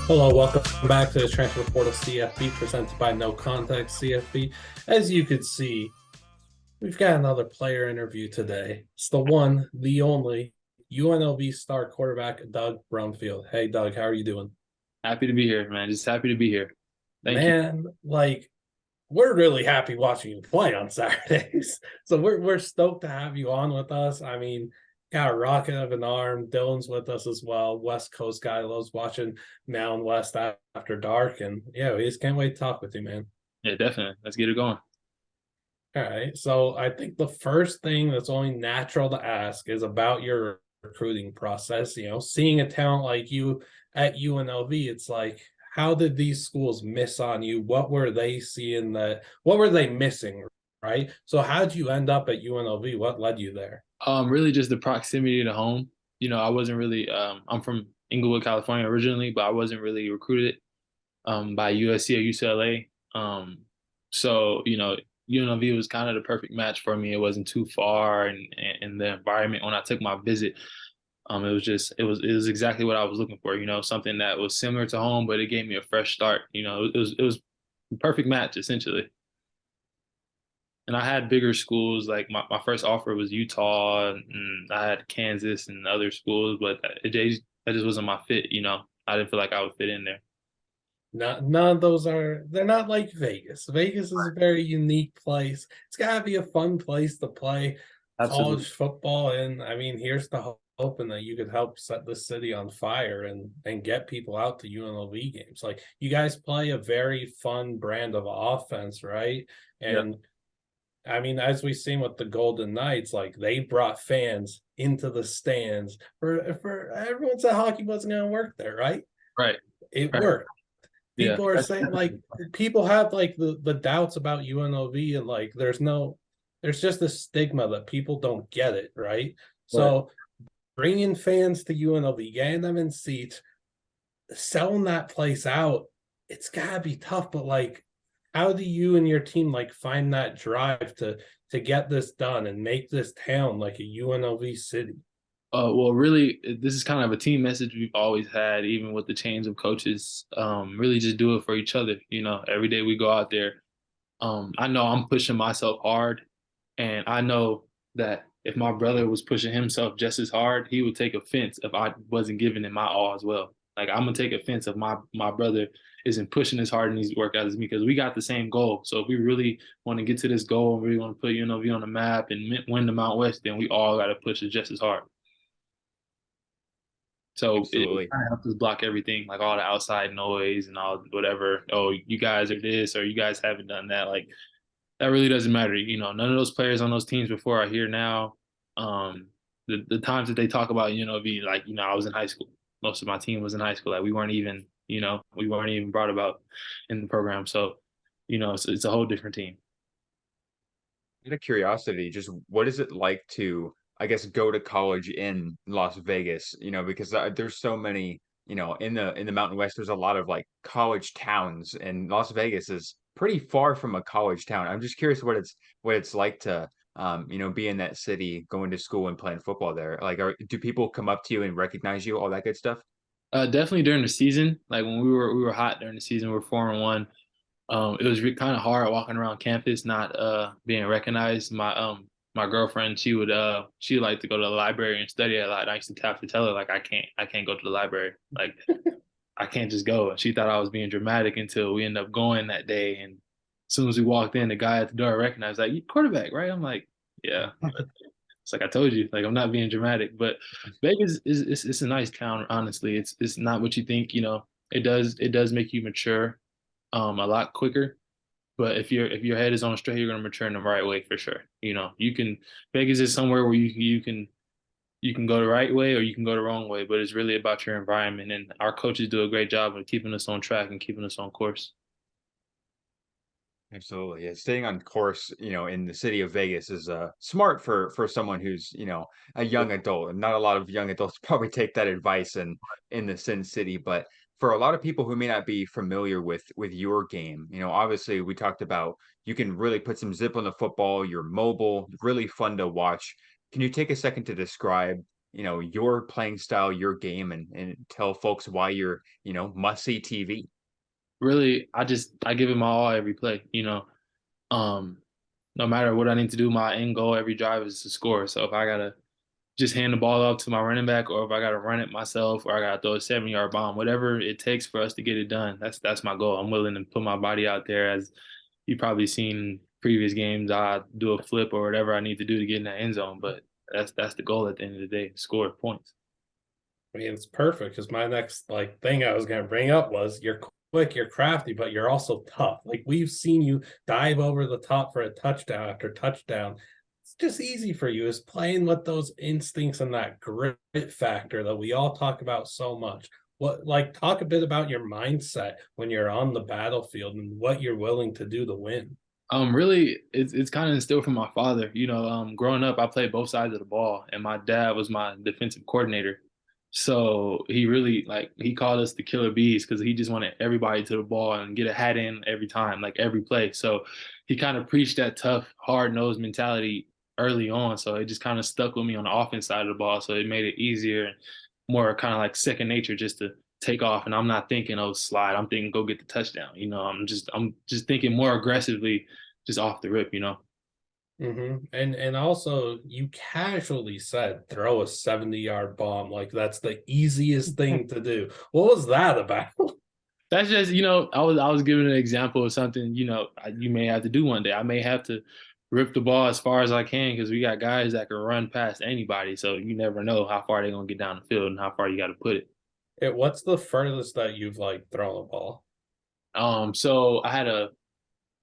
Hello, welcome back to the Transfer Portal CFB presented by NoContextCFB. As you could see, we've got another player interview today. It's the one, the only UNLV star quarterback, Doug Brumfield. Hey, Doug, how are you doing? Happy to be here, man. Just happy to be here. Thank you. Man, we're really happy watching you play on Saturdays. So we're stoked to have you on with us. I mean, got a rocket of an arm. Dylan's with us as well. West Coast guy loves watching Mountain West after dark. And yeah, we just can't wait to talk with you, man. Yeah, definitely. Let's get it going. All right. So I think the first thing that's only natural to ask is about your recruiting process. Seeing a talent like you at UNLV, it's like, how did these schools miss on you? What were they seeing what were they missing? Right. So how'd you end up at UNLV? What led you there? Really just the proximity to home. I wasn't really I'm from Inglewood, California originally, but I wasn't really recruited by USC or UCLA. So, UNLV was kind of the perfect match for me. It wasn't too far and the environment when I took my visit, it was exactly what I was looking for, something that was similar to home, but it gave me a fresh start. It was the perfect match essentially. And I had bigger schools. Like my first offer was Utah, and I had Kansas and other schools, but that just wasn't my fit. I didn't feel like I would fit in there. None of those they're not like Vegas. Vegas is a very unique place. It's gotta be a fun place to play Absolutely. college football. And I mean, here's the hoping that you could help set the city on fire and get people out to UNLV games. Like you guys play a very fun brand of offense, right? Yeah. And I mean, as we've seen with the Golden Knights, like they brought fans into the stands for everyone said hockey wasn't gonna work there, right? Right. It Right. worked. Yeah. People are saying like people have like the doubts about UNLV, and like there's just a stigma that people don't get it, right? Right. So bringing fans to UNLV, getting them in seats, selling that place out, it's gotta be tough. But like, how do you and your team like find that drive to get this done and make this town like a UNLV city? Well, really, this is kind of a team message we've always had, even with the change of coaches. Really, just do it for each other. Every day we go out there. I know I'm pushing myself hard, and I know that if my brother was pushing himself just as hard, he would take offense if I wasn't giving him my all as well. Like I'm gonna take offense if my brother isn't pushing as hard in these workouts as me because we got the same goal. So if we really want to get to this goal and really want to put UNLV on the map and win the Mount West, then we all got to push it just as hard. So it Absolutely. kind of helps us block everything, like all the outside noise and all whatever. Oh, you guys are this, or you guys haven't done that. Like that really doesn't matter. None of those players on those teams before are here now. The times that they talk about, be like, I was in high school. Most of my team was in high school. Like we weren't even brought about in the program. So, it's a whole different team. Out of curiosity, just what is it like to, I guess, go to college in Las Vegas? Because there's so many, in the Mountain West, there's a lot of like college towns, and Las Vegas is pretty far from a college town. I'm just curious what it's like to, be in that city, going to school and playing football there. Like, do people come up to you and recognize you, all that good stuff? Definitely during the season, like when we were hot during the season, we were 4-1. It was kind of hard walking around campus, not being recognized. My girlfriend, she liked to go to the library and study a lot. And I used to have to tell her like I can't go to the library. Like I can't just go. And she thought I was being dramatic until we ended up going that day. And as soon as we walked in, the guy at the door recognized like, you quarterback, right? I'm like, yeah. It's like I told you, like I'm not being dramatic. But Vegas is it's a nice town, honestly. It's not what you think, it does make you mature a lot quicker. But if your head is on straight, you're gonna mature in the right way for sure. You can Vegas is somewhere where you can go the right way or you can go the wrong way, but it's really about your environment. And our coaches do a great job of keeping us on track and keeping us on course. Absolutely. Yeah. Staying on course, in the city of Vegas is smart for someone who's, a young adult. And not a lot of young adults probably take that advice in the Sin City. But for a lot of people who may not be familiar with your game, obviously we talked about you can really put some zip on the football, you're mobile, really fun to watch. Can you take a second to describe, your playing style, your game, and tell folks why you're, must see TV. Really, I give it my all every play. Um, no matter what I need to do, my end goal every drive is to score. So if I gotta just hand the ball off to my running back, or if I gotta run it myself, or I gotta throw a 7-yard bomb, whatever it takes for us to get it done, that's my goal. I'm willing to put my body out there. As you probably seen in previous games, I do a flip or whatever I need to do to get in that end zone. But that's the goal at the end of the day: score points. I mean, it's perfect because my next like thing I was going to bring up was you're quick, you're crafty, but you're also tough. Like we've seen you dive over the top for a touchdown after touchdown. It's just easy for you is playing with those instincts and that grit factor that we all talk about so much. What like talk a bit about your mindset when you're on the battlefield and what you're willing to do to win. Really, it's kind of instilled from my father. Growing up, I played both sides of the ball, and my dad was my defensive coordinator. So he really like he called us the killer bees because he just wanted everybody to the ball and get a hat in every time, like every play. So he kind of preached that tough, hard nosed mentality early on. So it just kind of stuck with me on the offense side of the ball. So it made it easier and more kind of like second nature just to take off. And I'm not thinking, oh, slide. I'm thinking, go get the touchdown. I'm just thinking more aggressively, just off the rip. And also you casually said throw a 70-yard bomb like that's the easiest thing to do. What was that about? That's just, I was giving an example of something, you may have to do one day. I may have to rip the ball as far as I can because we got guys that can run past anybody. So you never know how far they're gonna get down the field and how far you got to put it. What's the furthest that you've like thrown a ball? So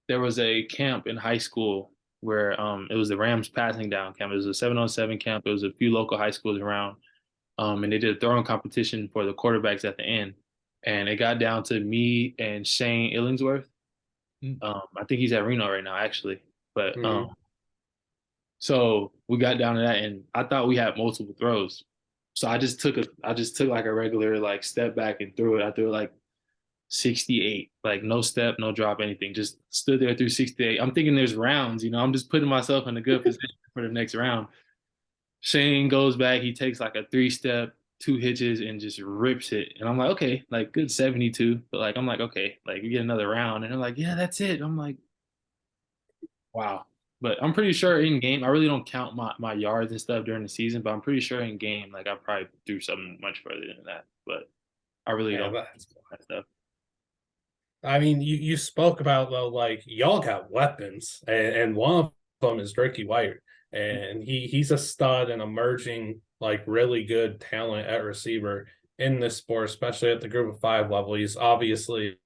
there was a camp in high school where it was the Rams passing down camp. It was a 7-on-7 camp. It was a few local high schools around. And they did a throwing competition for the quarterbacks at the end. And it got down to me and Shane Illingsworth. I think he's at Reno right now, actually. But Mhm. so we got down to that, and I thought we had multiple throws. So I just took like a regular like step back and threw it. I threw it like 68, like no step, no drop, anything. Just stood there through 68. I'm thinking there's rounds, I'm just putting myself in a good position for the next round. Shane goes back, he takes like a 3-step, 2 hitches, and just rips it. And I'm like, okay, like good 72. But like I'm like, okay, like we get another round. And they're like, yeah, that's it. I'm like, wow. But I'm pretty sure in game, I really don't count my yards and stuff during the season, but I'm pretty sure in game, like I probably threw something much further than that. But I really Yeah, don't that's count that stuff. I mean, you spoke about though, like y'all got weapons, and one of them is Ricky White, and he's a stud and emerging like really good talent at receiver in this sport, especially at the Group of Five level. He's obviously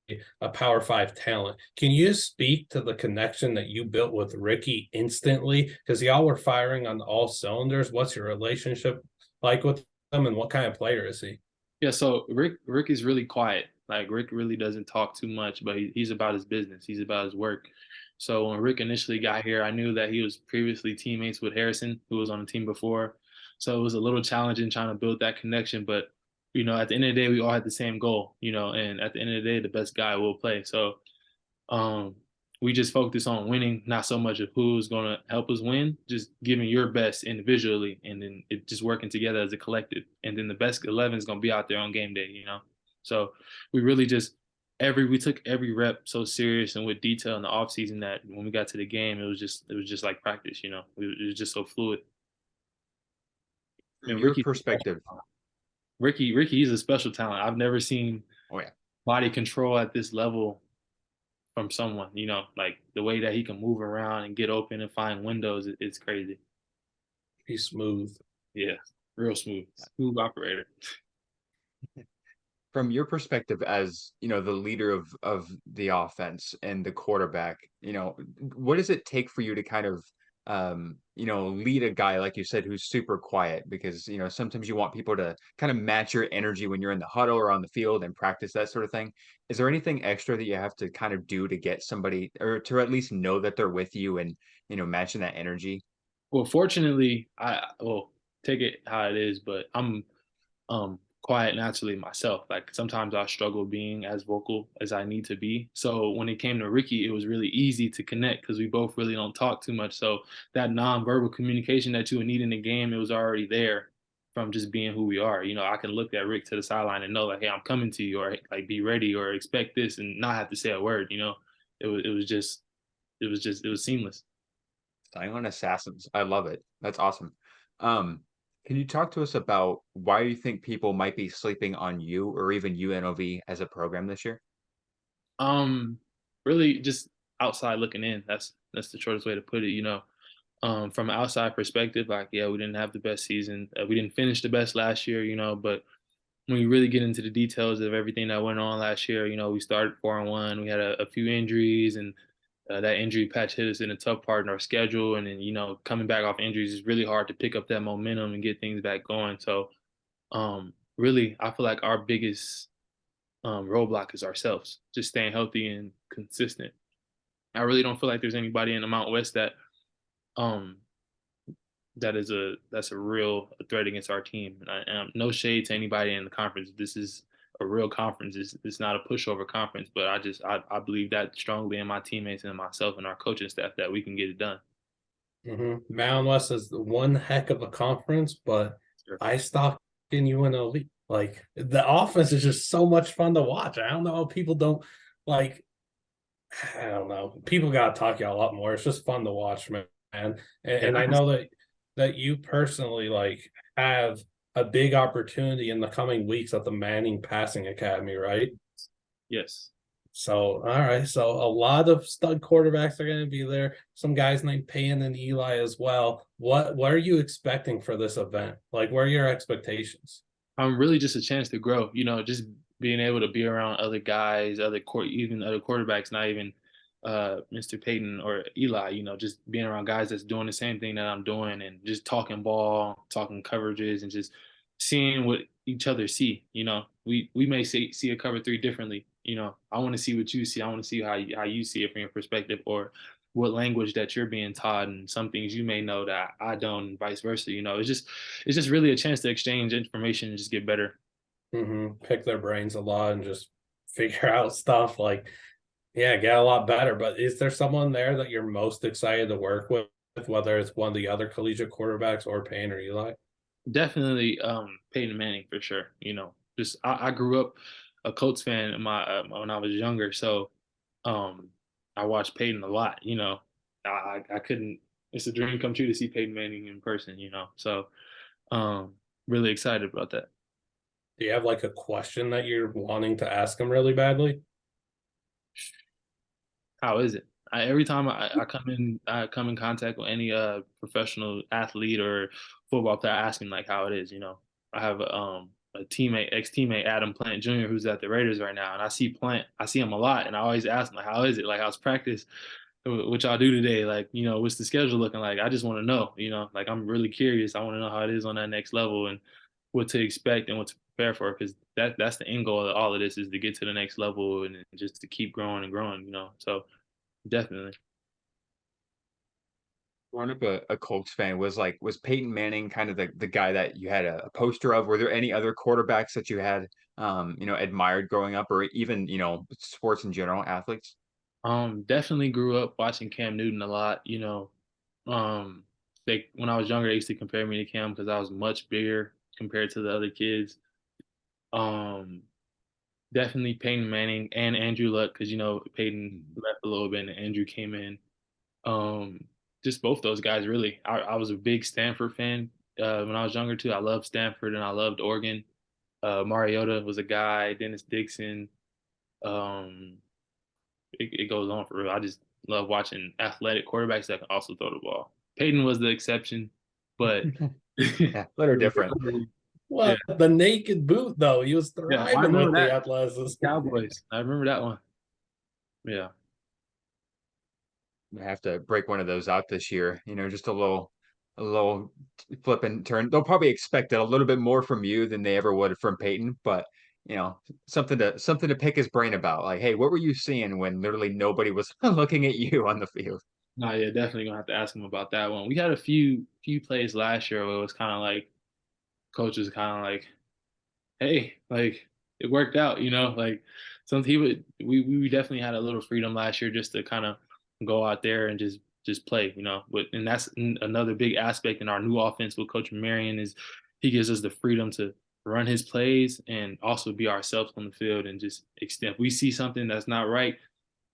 a Power Five talent. Can you speak to the connection that you built with Ricky instantly? Because y'all were firing on all cylinders. What's your relationship like with him, and what kind of player is he? Yeah, so Rick is really quiet. Like Rick really doesn't talk too much, but he's about his business. He's about his work. So when Rick initially got here, I knew that he was previously teammates with Harrison, who was on the team before. So it was a little challenging trying to build that connection. But at the end of the day, we all had the same goal. And at the end of the day, the best guy will play. So um, we just focus on winning, not so much of who's going to help us win, just giving your best individually and then it just working together as a collective. And then the best 11 is going to be out there on game day. So we really just we took every rep so serious and with detail in the off season that when we got to the game, it was just like practice. It was just so fluid. From And your perspective, Ricky, he's a special talent. I've never seen oh yeah, body control at this level from someone, like the way that he can move around and get open and find windows, it's crazy. He's smooth. Yeah, real smooth operator. from your perspective as the leader of the offense and the quarterback, what does it take for you to kind of lead a guy like you said who's super quiet? Because sometimes you want people to kind of match your energy when you're in the huddle or on the field and practice that sort of thing. Is there anything extra that you have to kind of do to get somebody or to at least know that they're with you and matching that energy? Well, fortunately, I well take it how it is, but I'm quiet naturally myself. Like sometimes I struggle being as vocal as I need to be. So when it came to Ricky, it was really easy to connect because we both really don't talk too much. So that nonverbal communication that you would need in the game, it was already there from just being who we are. I can look at Rick to the sideline and know like, hey, I'm coming to you, or like be ready or expect this, and not have to say a word. It was seamless. Silent assassins. I love it. That's awesome. Um, can you talk to us about why you think people might be sleeping on you or even UNLV as a program this year? Um, Really just outside looking in. That's the shortest way to put it. From an outside perspective, like yeah, we didn't have the best season. We didn't finish the best last year. But when you really get into the details of everything that went on last year, we started 4-1. We had a few injuries, and that injury patch hit us in a tough part in our schedule. And then coming back off injuries is really hard to pick up that momentum and get things back going. So really, I feel like our biggest roadblock is ourselves, just staying healthy and consistent. I really don't feel like there's anybody in the Mountain West um that's a real threat against our team. And no shade to anybody in the conference. This is a real conference. It's not a pushover conference, but I believe that strongly in my teammates and myself and our coaching staff that we can get it done. Mountain West is one heck of a conference, but Sure. I stock in UNLV. Like the offense is just so much fun to watch. I don't know how people don't like. I don't know. People got to talk you a lot more. It's just fun to watch, man. And I know that you personally like have a big opportunity in the coming weeks at the Manning Passing Academy, right? Yes. So, all right. So, a lot of stud quarterbacks are going to be there. Some guys named Peyton and Eli as well. What are you expecting for this event? Like, what are your expectations? Really just a chance to grow. Just being able to be around other guys, even other quarterbacks, not even Mr. Peyton or Eli. Just being around guys that's doing the same thing that I'm doing, and just talking ball, talking coverages, and just seeing what each other see. We may see a cover three differently. I want to see what you see. I want to see how you see it from your perspective, or what language that you're being taught, and some things you may know that I don't, and vice versa. It's just really a chance to exchange information and just get better. Pick their brains a lot and just figure out stuff. Like, yeah, get a lot better. But is there someone there that you're most excited to work with, whether it's one of the other collegiate quarterbacks or Payne or Eli? Definitely Peyton Manning for sure. Just I grew up a Colts fan in when I was younger, so um, I watched Peyton a lot. I couldn't. It's a dream come true to see Peyton Manning in person. So um, really excited about that. Do you have like a question that you're wanting to ask him really badly? How is it? Every time I come in contact with any professional athlete or football player, I ask him like how it is. I have a ex-teammate Adam Plant Jr. who's at the Raiders right now, and I see him a lot, and I always ask him like how is it, like how's practice, what y'all do today, like what's the schedule looking like. I just want to know, like I'm really curious. I want to know how it is on that next level and what to expect and what to prepare for, because that's the end goal of all of this, is to get to the next level and just to keep growing and growing. So definitely. Growing up a Colts fan, was Peyton Manning kind of the guy that you had a poster of? Were there any other quarterbacks that you had admired growing up, or even sports in general, athletes? Definitely grew up watching Cam Newton a lot. Um, when I was younger, they used to compare me to Cam because I was much bigger compared to the other kids. Um, Definitely Peyton Manning and Andrew Luck, because Peyton left a little bit and Andrew came in. Um, just both those guys really. I was a big Stanford fan when I was younger too. I loved Stanford and I loved Oregon. Mariota was a guy. Dennis Dixon. Um, it goes on for real. I just love watching athletic quarterbacks that can also throw the ball. Peyton was the exception, but Yeah, a little different. yeah, Well, the naked boot though, he was yeah. I thriving with remember the that athleticism. Cowboys. I remember that one. Yeah. I have to break one of those out this year. Just a little flip and turn. They'll probably expect it a little bit more from you than they ever would from Peyton, but something to pick his brain about. Like, hey, what were you seeing when literally nobody was looking at you on the field? No, yeah, definitely gonna have to ask him about that one. We had a few plays last year where it was kind of like coaches kind of like, hey, like it worked out, like some he would we definitely had a little freedom last year just to kind of go out there and just play, but and that's another big aspect in our new offense with Coach Marion is he gives us the freedom to run his plays and also be ourselves on the field and just extend. If we see something that's not right,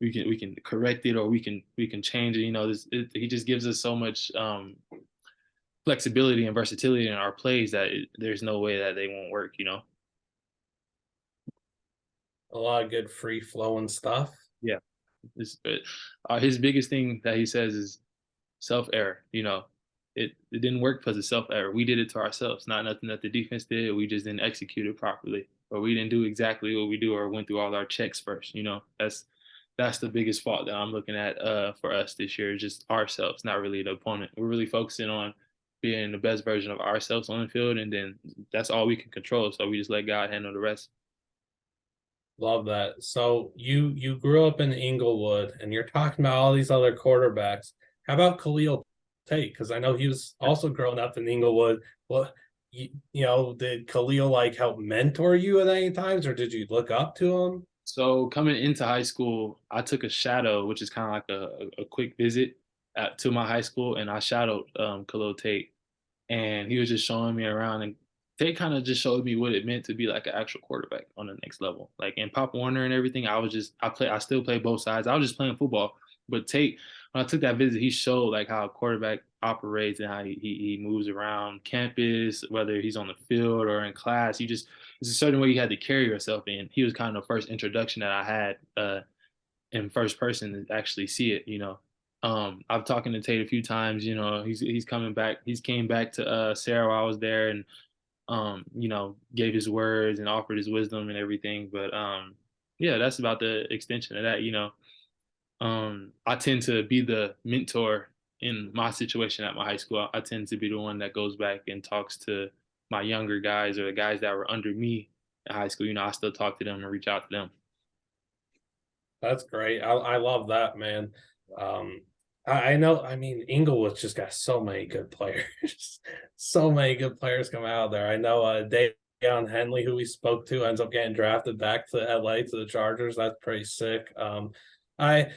we can correct it, or we can change it. He just gives us so much flexibility and versatility in our plays that there's no way that they won't work. A lot of good free flowing stuff. Yeah. His biggest thing that he says is self error. It didn't work because of self error. We did it to ourselves, not nothing that the defense did. We just didn't execute it properly, or we didn't do exactly what we do, or went through all our checks first. That's the biggest fault that I'm looking at for us this year, just ourselves, not really the opponent. We're really focusing on being the best version of ourselves on the field, and then that's all we can control. So we just let God handle the rest. Love that. So you grew up in Inglewood, and you're talking about all these other quarterbacks. How about Khalil Tate? Because I know he was also growing up in Inglewood. Well, did Khalil like help mentor you at any times, or did you look up to him? So coming into high school, I took a shadow, which is kind of like a quick visit to my high school, and I shadowed Khalil Tate, and he was just showing me around, and Tate kind of just showed me what it meant to be like an actual quarterback on the next level. Like in Pop Warner and everything, I still play both sides. I was just playing football, but Tate, when I took that visit, he showed like how a quarterback operates and how he moves around campus, whether he's on the field or in class. It's a certain way you had to carry yourself in. He was kind of the first introduction that I had in first person to actually see it. I've talking to Tate a few times. He's coming back. He's came back to Sarah while I was there, and gave his words and offered his wisdom and everything. But yeah, that's about the extension of that. I tend to be the mentor in my situation at my high school. I tend to be the one that goes back and talks to my younger guys, or the guys that were under me in high school. I still talk to them and reach out to them. That's great. I love that, man. I know. I mean, Inglewood's just got so many good players. So many good players come out of there. I know Dayon Henley, who we spoke to, ends up getting drafted back to LA to the Chargers. That's pretty sick. I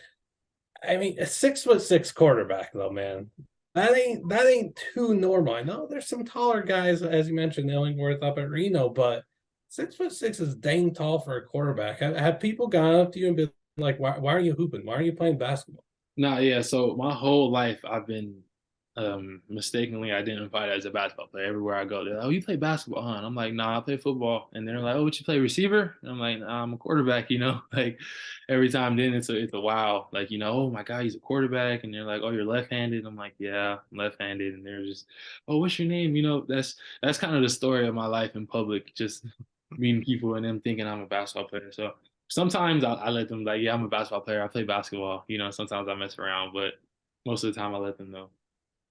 I mean, a 6'6" quarterback though, man. That ain't too normal. I know there's some taller guys, as you mentioned, Illingworth up at Reno, but 6'6" is dang tall for a quarterback. Have people gone up to you and been like, why are you hooping? Why are you playing basketball? Nah, yeah. So my whole life, I've been mistakenly identified as a basketball player. Everywhere I go, they're like, "Oh, you play basketball, huh?" And I'm like, "Nah, I play football." And they're like, "Oh, what you play, receiver?" And I'm like, "Nah, I'm a quarterback." Like every time, then it's a wow. Like "Oh my God, he's a quarterback." And they're like, "Oh, you're left-handed." I'm like, "Yeah, I'm left-handed." And they're just, "Oh, what's your name?" That's kind of the story of my life in public. Just meeting people and them thinking I'm a basketball player. So sometimes I let them like, yeah, I'm a basketball player. I play basketball. Sometimes I mess around, but most of the time I let them know.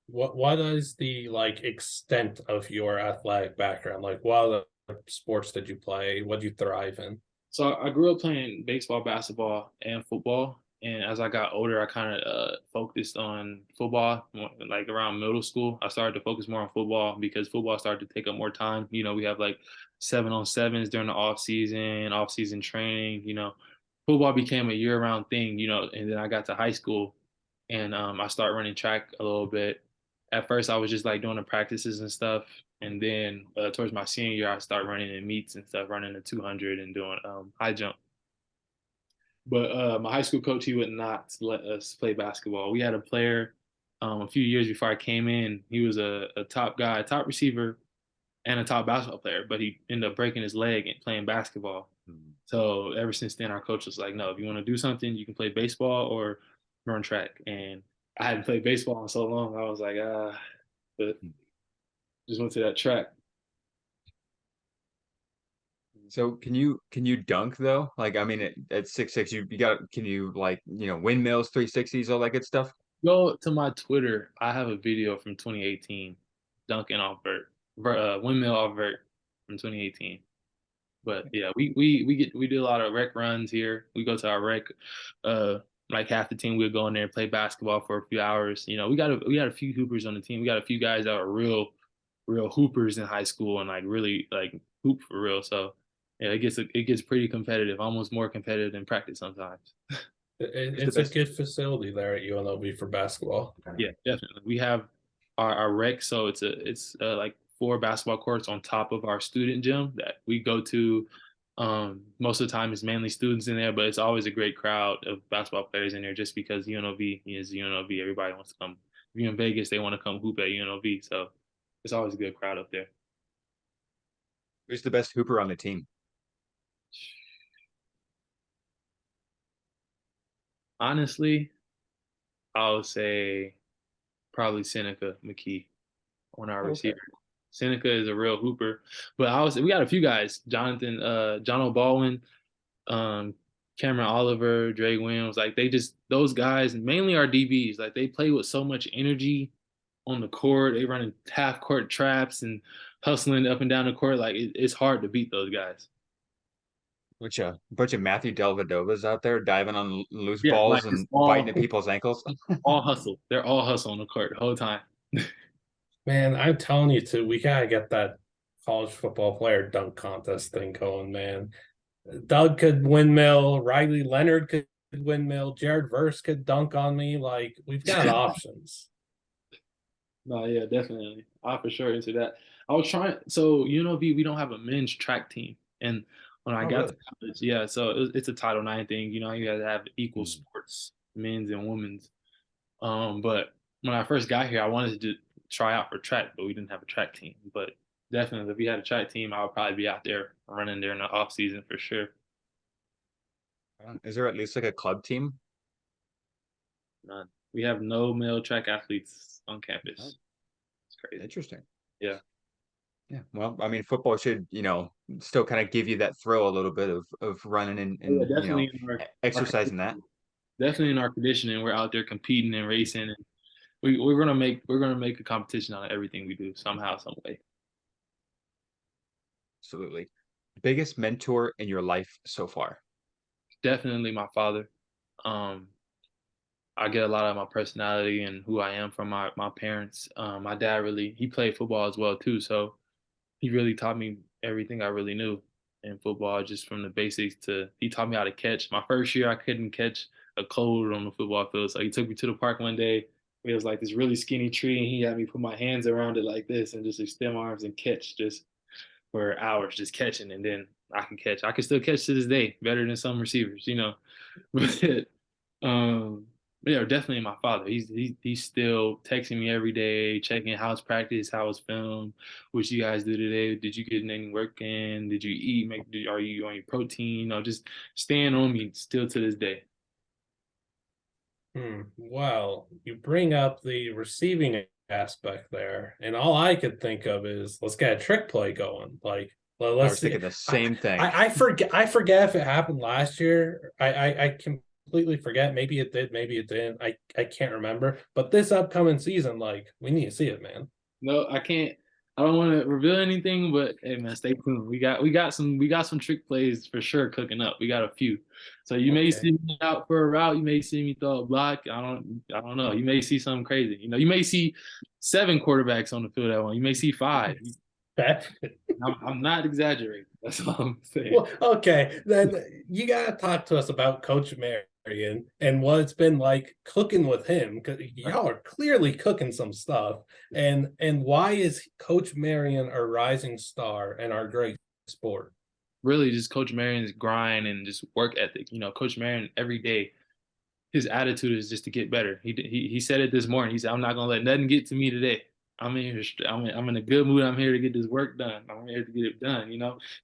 What is the like extent of your athletic background? Like, what other sports did you play? What did you thrive in? So I grew up playing baseball, basketball, and football. And as I got older, I kind of focused on football. Like around middle school, I started to focus more on football because football started to take up more time. We have like 7-on-7s during the off season training. Football became a year round thing. And then I got to high school, and I started running track a little bit. At first, I was just like doing the practices and stuff, and then towards my senior year, I started running in meets and stuff, running the 200 and doing high jump. But my high school coach, he would not let us play basketball. We had a player a few years before I came in. He was a top guy, a top receiver, and a top basketball player, but he ended up breaking his leg and playing basketball. Mm-hmm. So ever since then, our coach was like, "No, if you want to do something, you can play baseball or run track." And I hadn't played baseball in so long. I was like, but just went to that track. So can you dunk though? Like I mean at 6'6", you got can you like windmills, 360s, all that good stuff? Go to my Twitter. I have a video from 2018, dunking off windmill off vert from 2018. But yeah, we do a lot of rec runs here. We go to our rec, like half the team we'll go in there and play basketball for a few hours. We got a few hoopers on the team. We got a few guys that are real hoopers in high school and like really like hoop for real. So yeah, it gets pretty competitive, almost more competitive than practice sometimes. It's a good facility there at UNLV for basketball. Yeah, definitely. We have our rec, so it's like 4 basketball courts on top of our student gym that we go to. Most of the time it's mainly students in there, but it's always a great crowd of basketball players in there just because UNLV is UNLV. Everybody wants to come. If you're in Vegas, they want to come hoop at UNLV. So it's always a good crowd up there. Who's the best hooper on the team? Honestly, I would say probably Seneca McKee on our receiver. Seneca is a real hooper, but we got a few guys: John O'Baldwin, Cameron Oliver, Dre Williams. Like those guys mainly are DBs. Like they play with so much energy on the court. They running half court traps and hustling up and down the court. Like it's hard to beat those guys. Bunch of Matthew Dellavedovas out there diving on loose Yeah, like balls and biting at people's ankles. all hustle. They're all hustle on the court the whole time. Man, I'm telling you too, we gotta get that college football player dunk contest thing going, man. Doug could windmill, Riley Leonard could windmill, Jared Verse could dunk on me. Like, we've got options. No, yeah, definitely. I for sure into that. I was trying. So UNLV, we don't have a men's track team, and when I got to college, yeah, so it's a Title IX thing. You know, you got to have equal sports, men's and women's. But when I first got here, I wanted to try out for track, but we didn't have a track team. But definitely, if we had a track team, I would probably be out there running during the off season for sure. Is there at least like a club team? None. We have no male track athletes on campus. Oh. It's crazy. Interesting. Yeah. Yeah. Well, I mean, football should, still kind of give you that thrill a little bit of running and definitely exercising that. Definitely in our conditioning, we're out there competing and racing, and we're gonna make a competition out of everything we do somehow, some way. Absolutely. Biggest mentor in your life so far? Definitely my father. I get a lot of my personality and who I am from my parents. My dad he played football as well too, so he really taught me everything I really knew in football, just from the basics he taught me how to catch. My first year, I couldn't catch a cold on the football field, so he took me to the park one day. It was like this really skinny tree, and he had me put my hands around it like this and just extend my arms and catch just for hours, just catching, and then I can catch. I can still catch to this day, better than some receivers, But yeah, definitely my father. He's still texting me every day, checking how's practice, how was film, what you guys do today. Did you get any work in? Did you eat? Are you on your protein? Just staying on me still to this day. Well, you bring up the receiving aspect there, and all I could think of is let's get a trick play going. Like, let's I was thinking the same thing. I forget if it happened last year. I completely forget. Maybe it did, maybe it didn't. I can't remember. But this upcoming season, like, we need to see it, man. No, I can't. I don't want to reveal anything, but hey, man, stay tuned. We got some trick plays for sure cooking up. We got a few. So you may see me out for a route. You may see me throw a block. I don't know. You may see something crazy. You may see 7 quarterbacks on the field at once. You may see 5. I'm not exaggerating. That's all I'm saying. Well, okay, then you gotta talk to us about Coach Marion and what it's been like cooking with him, because y'all are clearly cooking some stuff. And why is Coach Marion a rising star in our great sport? Really, just Coach Marion's grind and just work ethic. Coach Marion every day, his attitude is just to get better. He said it this morning. He said, "I'm not gonna let nothing get to me today. I'm in here. I'm in a good mood. I'm here to get this work done. I'm here to get it done."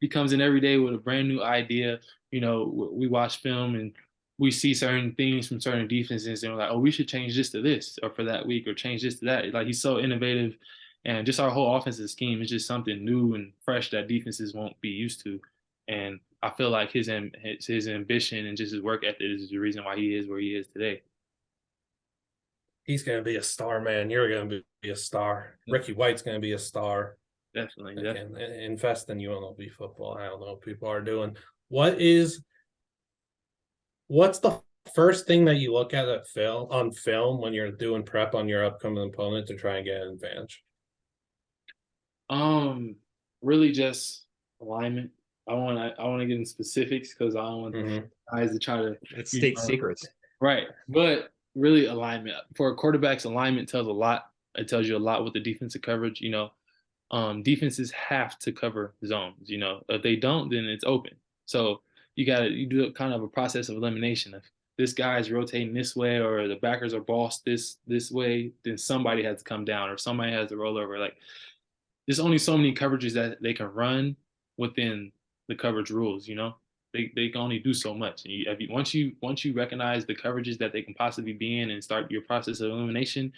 He comes in every day with a brand new idea. We watch film and we see certain things from certain defenses, and we're like, "Oh, we should change this to this, or for that week, or change this to that." Like, he's so innovative, and just our whole offensive scheme is just something new and fresh that defenses won't be used to. And I feel like his ambition and just his work ethic is the reason why he is where he is today. He's going to be a star, man. You're going to be a star. Ricky White's going to be a star. Definitely. And invest in UNLV football. I don't know what people are doing. What's the first thing that you look at on film when you're doing prep on your upcoming opponent to try and get an advantage? Really just alignment. I want to get in specifics because I don't want guys to try to. It's state secrets. Right. But really alignment. For a quarterback's alignment tells a lot. It tells you a lot with the defensive coverage. defenses have to cover zones. You know, if they don't, then it's open. So you do a kind of a process of elimination. If this guy's rotating this way or the backers are bossed this way, then somebody has to come down or somebody has to roll over. Like there's only so many coverages that they can run within the coverage rules. You know, they can only do so much. And once you recognize the coverages that they can possibly be in and start your process of elimination,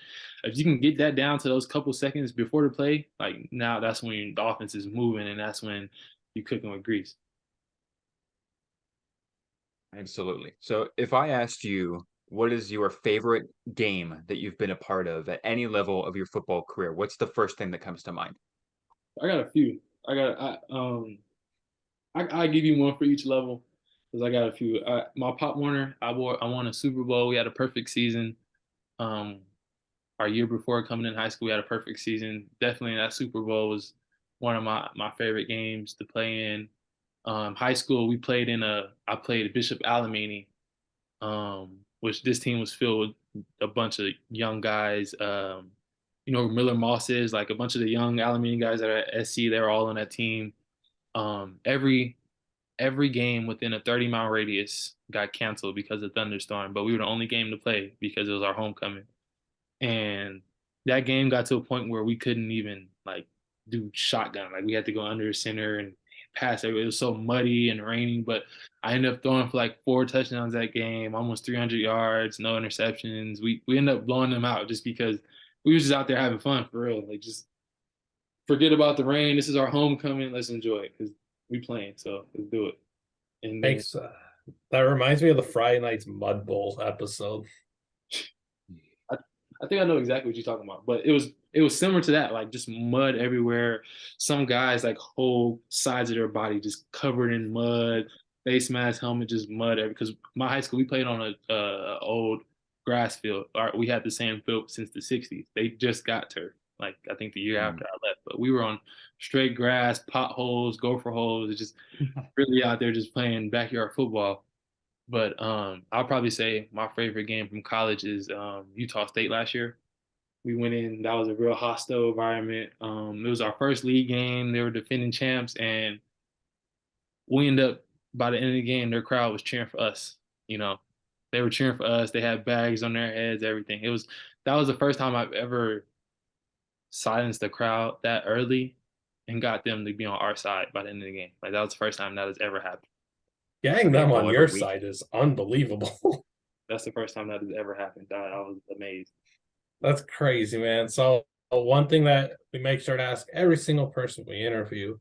if you can get that down to those couple seconds before the play, like now that's when the offense is moving and that's when you're cooking with grease. Absolutely. So if I asked you, what is your favorite game that you've been a part of at any level of your football career? What's the first thing that comes to mind? I got a few. I give you one for each level because I got a few. My Pop Warner, I won a Super Bowl. We had a perfect season. Um, our year before coming in high school, we had a perfect season. Definitely that Super Bowl was one of my favorite games to play in. High school, I played Bishop Alamany, which this team was filled with a bunch of young guys. You know, Miller Moss is like a bunch of the young Alamany guys that are at SC. They were all on that team. Um, every every game within a 30-mile radius got canceled because of thunderstorm, but we were the only game to play because it was our homecoming. And that game got to a point where we couldn't even like do shotgun. Like we had to go under center and pass. It was so muddy and raining, but I ended up throwing for like 4 touchdowns that game, almost 300 yards, no interceptions. We ended up blowing them out just because we was just out there having fun for real. Like just forget about the rain. This is our homecoming. Let's enjoy it because we playing. So let's do it. And then Makes that reminds me of the Friday Night's Mud Bowl episode. I, I think I know exactly what you're talking about, but it was similar to that, like just mud everywhere. Some guys like whole sides of their body just covered in mud, face mask, helmet, just mud. Because my high school, we played on a old grass field. We had the same field since the '60s. They just got turf, like I think the year Mm. after I left. But we were on straight grass, potholes, gopher holes. It's just really out there just playing backyard football. But I'll probably say my favorite game from college is Utah State last year. We went in, that was a real hostile environment. It was our first league game. They were defending champs, and we ended up by the end of the game, their crowd was cheering for us. You know, they were cheering for us. They had bags on their heads, everything. That was the first time I've ever silenced the crowd that early and got them to be on our side by the end of the game. Like that was the first time that has ever happened. So Getting they them go on every your week. side is unbelievable. That's the first time that has ever happened. I was amazed. That's crazy, man. So one thing that we make sure to ask every single person we interview,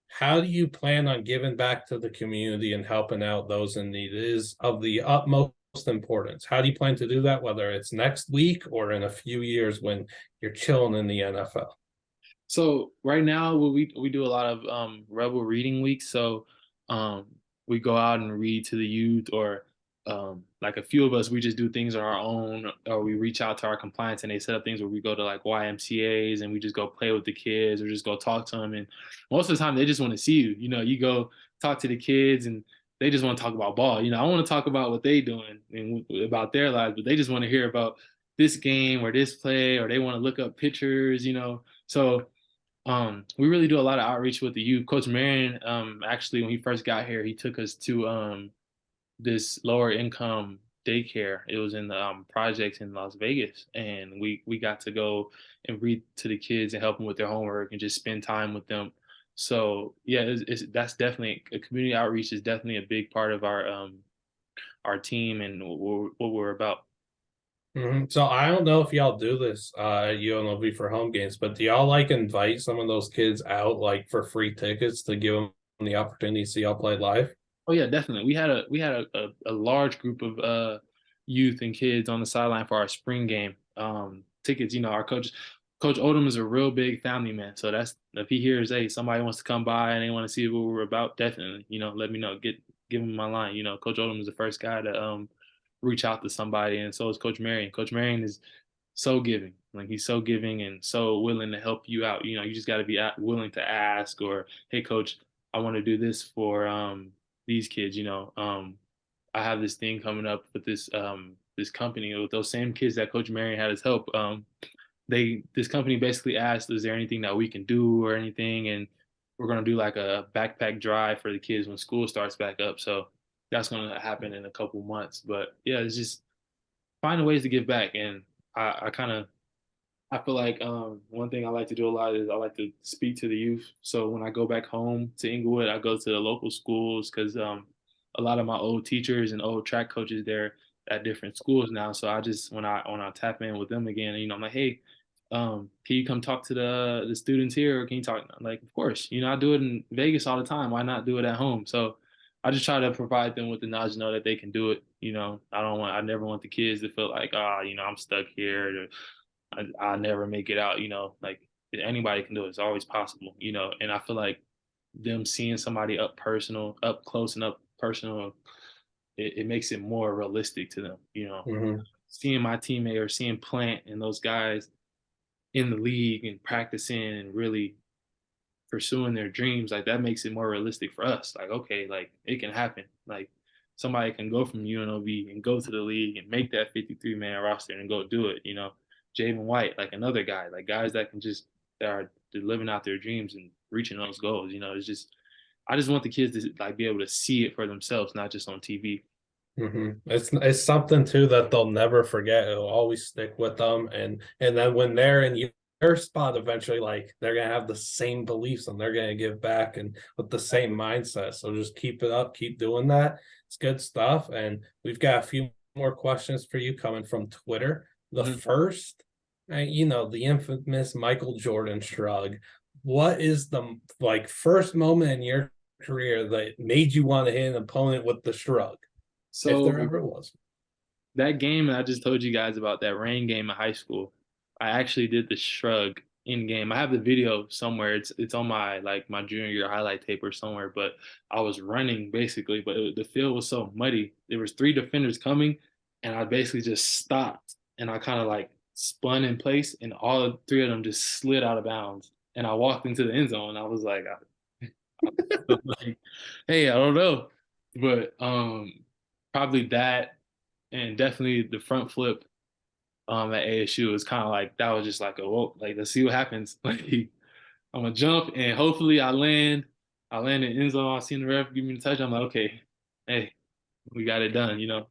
how do you plan on giving back to the community and helping out those in need? It is of the utmost importance. How do you plan to do that, whether it's next week or in a few years when you're chilling in the NFL? So right now we do a lot of Rebel reading weeks. So um, we go out and read to the youth, or like a few of us we just do things on our own, or we reach out to our compliance and they set up things where we go to like YMCA's and we just go play with the kids or just go talk to them. And most of the time they just want to see you. You know, you go talk to the kids and they just want to talk about ball. You know, I want to talk about what they doing and about their lives, but they just want to hear about this game or this play, or they want to look up pictures. You know, so we really do a lot of outreach with the youth. Coach Marion, actually, when he first got here, he took us to this lower income daycare. It was in the projects in Las Vegas, and we got to go and read to the kids and help them with their homework and just spend time with them. So yeah, that's definitely a community outreach is definitely a big part of our team and what we're about. So I don't know if y'all do this at UNLV for home games, but do y'all like invite some of those kids out like for free tickets to give them the opportunity to see y'all play live? Oh yeah, definitely. We had a large group of youth and kids on the sideline for our spring game. Tickets, you know, our Coach Odom is a real big family man. So that's if he hears, hey, somebody wants to come by and they want to see what we're about, definitely, you know, let me know. Give him my line. You know, Coach Odom is the first guy to reach out to somebody, and so is Coach Marion. Coach Marion is so giving. Like he's so giving and so willing to help you out. You know, you just got to be willing to ask, or hey, coach, I want to do this for these kids. You know, I have this thing coming up with this company with those same kids that Coach Marion had us help. this company basically asked, is there anything that we can do or anything? And we're gonna do like a backpack drive for the kids when school starts back up. So that's gonna happen in a couple months. But yeah, it's just finding ways to give back. And I kind of I feel like one thing I like to do a lot is I like to speak to the youth. So when I go back home to Inglewood, I go to the local schools because a lot of my old teachers and old track coaches they're at different schools now. So I just when I tap in with them again, you know, I'm like, hey, can you come talk to the students here, or can you talk? I'm like, of course, you know, I do it in Vegas all the time. Why not do it at home? So I just try to provide them with the knowledge to know that they can do it. You know, I never want the kids to feel like, you know, I'm stuck here. Or, I never make it out, you know, like anybody can do it. It's always possible, you know. And I feel like them seeing somebody up close and up personal, it makes it more realistic to them, you know. Mm-hmm. Seeing my teammate or seeing Plant and those guys in the league and practicing and really pursuing their dreams, like that makes it more realistic for us. Like, okay, like it can happen. Like somebody can go from UNLV and go to the league and make that 53-man roster and go do it, you know. Javen White, like another guy, like guys that can just that are living out their dreams and reaching those goals. You know, it's just I just want the kids to like be able to see it for themselves, not just on TV. Mm-hmm. It's something too that they'll never forget. It'll always stick with them, and then when they're in your spot, eventually, like they're gonna have the same beliefs and they're gonna give back and with the same mindset. So just keep it up, keep doing that. It's good stuff, and we've got a few more questions for you coming from Twitter. The first, you know, the infamous Michael Jordan shrug. What is the like first moment in your career that made you want to hit an opponent with the shrug? If there So ever was. that game I just told you guys about, that rain game in high school, I actually did the shrug in game. I have the video somewhere. It's on my like my junior year highlight tape or somewhere. But I was running basically, but the field was so muddy. There was three defenders coming, and I basically just stopped and I kind of like spun in place, and all three of them just slid out of bounds. And I walked into the end zone. I was like, like, hey, I don't know, but probably that, and definitely the front flip at ASU is kind of like that was just like a whoa, like let's see what happens. Like I'm gonna jump and hopefully I land. I land in end zone. I seen the ref give me the touch. I'm like, okay, hey, we got it done, you know.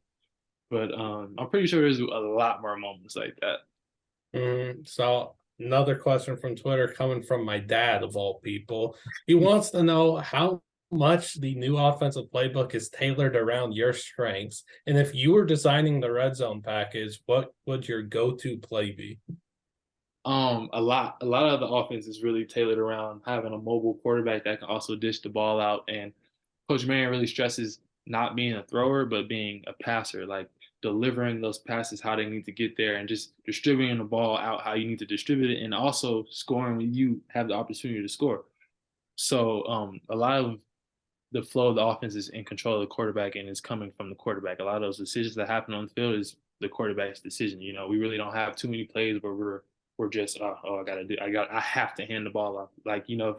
But I'm pretty sure there's a lot more moments like that. So another question from Twitter coming from my dad of all people. He wants to know how much the new offensive playbook is tailored around your strengths. And if you were designing the red zone package, what would your go-to play be? A lot of the offense is really tailored around having a mobile quarterback that can also dish the ball out. And Coach Marion really stresses not being a thrower, but being a passer, like delivering those passes how they need to get there and just distributing the ball out how you need to distribute it, and also scoring when you have the opportunity to score. So a lot of the flow of the offense is in control of the quarterback and it's coming from the quarterback. A lot of those decisions that happen on the field is the quarterback's decision. You know, we really don't have too many plays where we're just I have to hand the ball off. Like, you know,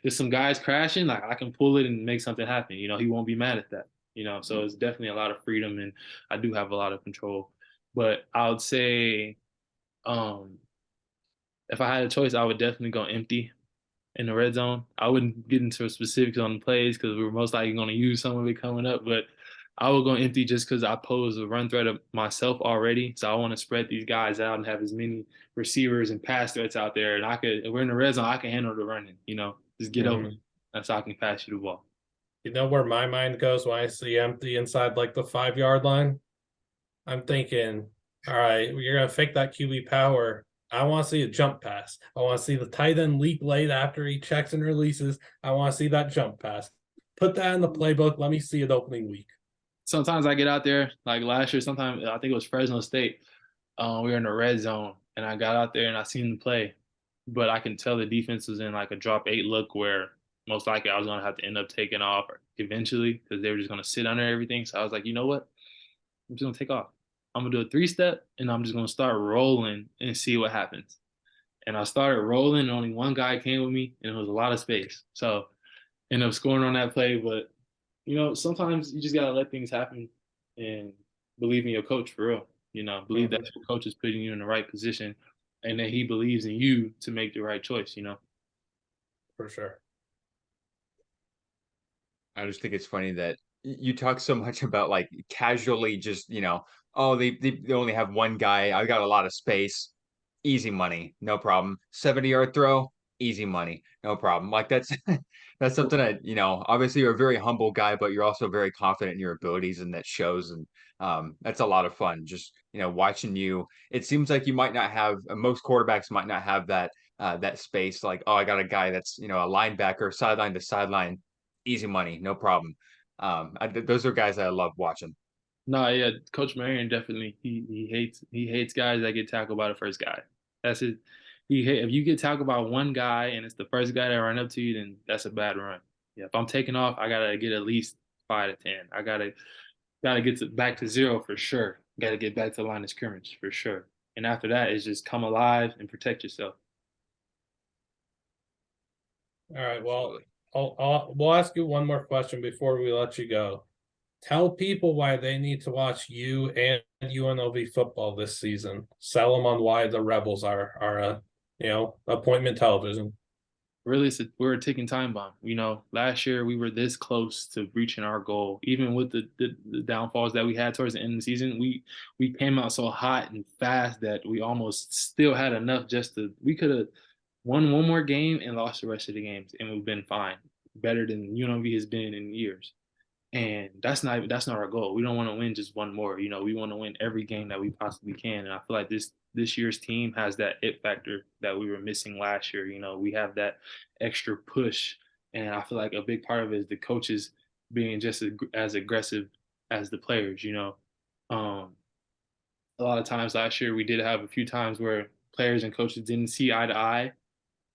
if some guys crashing, like I can pull it and make something happen. You know, he won't be mad at that. You know, so it's definitely a lot of freedom and I do have a lot of control. But I would say um if I had a choice, I would definitely go empty in the red zone. I wouldn't get into specifics on the plays because we were most likely going to use some of it coming up, but I would go empty just because I pose a run threat of myself already. So I want to spread these guys out and have as many receivers and pass threats out there. And if we're in the red zone, I can handle the running, you know, just get over. That's how I can pass you the ball. You know where my mind goes when I see empty inside like the 5-yard line? I'm thinking, all right, you're going to fake that QB power. I want to see a jump pass. I want to see the tight end leap late after he checks and releases. I want to see that jump pass. Put that in the playbook. Let me see it opening week. Sometimes I get out there, like last year, sometimes I think it was Fresno State. We were in the red zone and I got out there and I seen the play, but I can tell the defense was in like a drop 8 look where most likely I was going to have to end up taking off eventually because they were just going to sit under everything. So I was like, you know what? I'm just going to take off. I'm going to do a 3-step and I'm just going to start rolling and see what happens. And I started rolling and only one guy came with me and it was a lot of space. So I ended up scoring on that play. But, you know, sometimes you just got to let things happen and believe in your coach for real. You know, believe that your coach is putting you in the right position and that he believes in you to make the right choice, you know? For sure. I just think it's funny that you talk so much about like casually just, oh, they only have one guy. I got a lot of space. Easy money, no problem. 70-yard throw, easy money, no problem. Like that's that's something that, obviously you're a very humble guy, but you're also very confident in your abilities and that shows. And that's a lot of fun. Just, watching you. It seems like you might not have most quarterbacks might not have that space. Like, oh, I got a guy that's, a linebacker, sideline to sideline, easy money, no problem. Those are guys that I love watching. No, yeah, Coach Marion definitely he hates guys that get tackled by the first guy. That's it. If you get tackled by one guy and it's the first guy that run up to you, then that's a bad run. Yeah, if I'm taking off, I gotta get at least 5 to 10. I gotta get back to zero for sure. Gotta get back to the line of scrimmage for sure. And after that, it's just come alive and protect yourself. All right. Well, we'll ask you one more question before we let you go. Tell people why they need to watch you and UNLV football this season. Sell them on why the Rebels are appointment television. Really, we're a ticking time bomb. Last year we were this close to reaching our goal. Even with the downfalls that we had towards the end of the season, we came out so hot and fast that we almost still had enough we could have won one more game and lost the rest of the games, and we've been fine. Better than UNLV has been in years. And that's not our goal. We don't want to win just one more. We want to win every game that we possibly can. And I feel like this year's team has that it factor that we were missing last year. We have that extra push, and I feel like a big part of it is the coaches being just as aggressive as the players. A lot of times last year we did have a few times where players and coaches didn't see eye to eye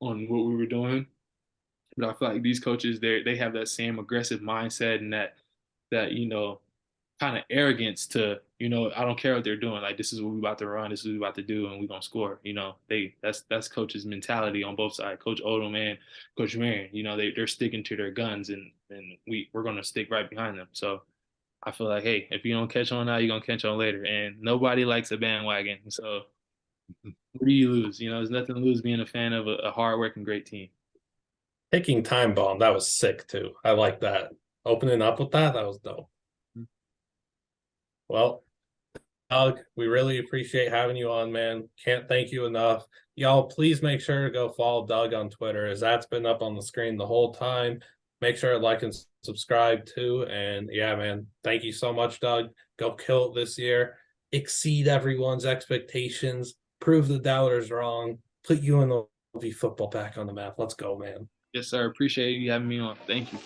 on what we were doing. But I feel like these coaches, they have that same aggressive mindset and that kind of arrogance to, I don't care what they're doing. Like, this is what we're about to run, this is what we're about to do, and we're gonna score. That's coach's mentality on both sides. Coach Odom and Coach Marion, they're sticking to their guns, and we're gonna stick right behind them. So I feel like, hey, if you don't catch on now, you're gonna catch on later. And nobody likes a bandwagon. So what do you lose? There's nothing to lose being a fan of a hardworking, great team. Taking time bomb, that was sick too. I like that. Opening up with that was dope. Well, Doug, we really appreciate having you on, man. Can't thank you enough. Y'all, please make sure to go follow Doug on Twitter, as that's been up on the screen the whole time. Make sure to like and subscribe too. And yeah, man, thank you so much, Doug. Go kill it this year. Exceed everyone's expectations. Prove the doubters wrong. Put UNLV football back on the map. Let's go, man. Yes, sir. Appreciate you having me on. Thank you.